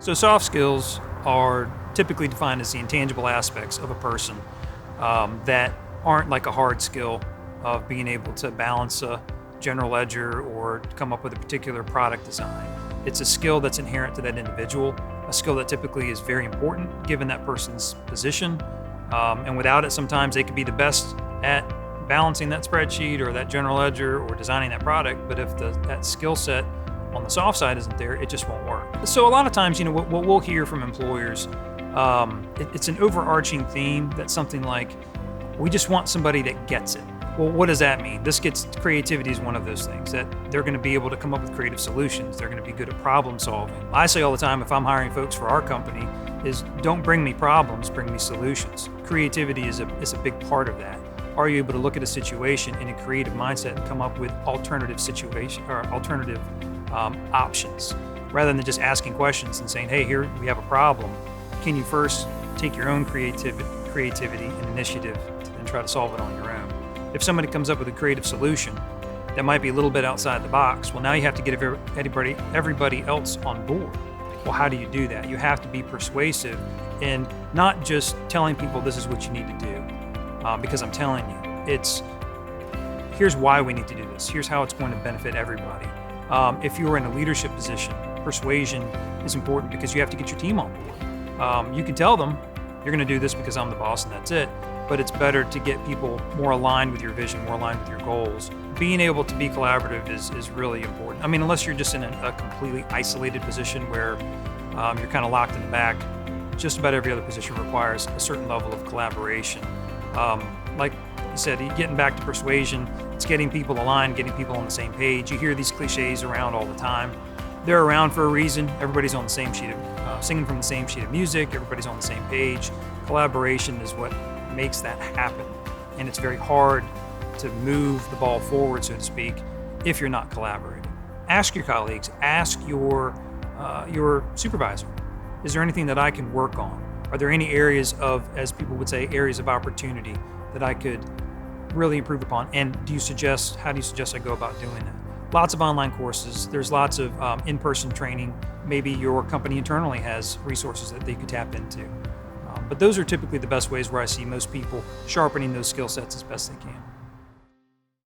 So soft skills are typically defined as the intangible aspects of a person that aren't like a hard skill of being able to balance a general ledger or come up with a particular product design. It's a skill that's inherent to that individual, a skill that typically is very important given that person's position. And without it, sometimes they could be the best at balancing that spreadsheet or that general ledger or designing that product, but if that skill set on the soft side isn't there, it just won't work. So a lot of times, what we'll hear from employers, it's an overarching theme that's something like, we just want somebody that gets it. Well, what does that mean? Creativity is one of those things, that they're going to be able to come up with creative solutions. They're going to be good at problem solving. I say all the time, if I'm hiring folks for our company, is don't bring me problems, bring me solutions. Creativity is a big part of that. Are you able to look at a situation in a creative mindset and come up with alternative options, rather than just asking questions and saying, hey, here we have a problem. Can you first take your own creativity and initiative to then try to solve it on your own? If somebody comes up with a creative solution that might be a little bit outside the box, well, now you have to get everybody else on board. Well, how do you do that? You have to be persuasive and not just telling people this is what you need to do, because I'm telling you, here's why we need to do this. Here's how it's going to benefit everybody. If you're in a leadership position, persuasion is important because you have to get your team on board. You can tell them, you're going to do this because I'm the boss and that's it, but it's better to get people more aligned with your vision, more aligned with your goals. Being able to be collaborative is really important. I mean, unless you're just in a completely isolated position where you're kind of locked in the back, just about every other position requires a certain level of collaboration. Like you said, getting back to persuasion, it's getting people aligned, getting people on the same page. You hear these cliches around all the time. They're around for a reason. Everybody's on the same singing from the same sheet of music. Everybody's on the same page. Collaboration is what makes that happen. And it's very hard to move the ball forward, so to speak, if you're not collaborating. Ask your colleagues, ask your supervisor, is there anything that I can work on? Are there any areas of, as people would say, areas of opportunity that I could really improve upon? And how do you suggest I go about doing that? Lots of online courses. There's lots of in-person training. Maybe your company internally has resources that they could tap into. But those are typically the best ways where I see most people sharpening those skill sets as best they can.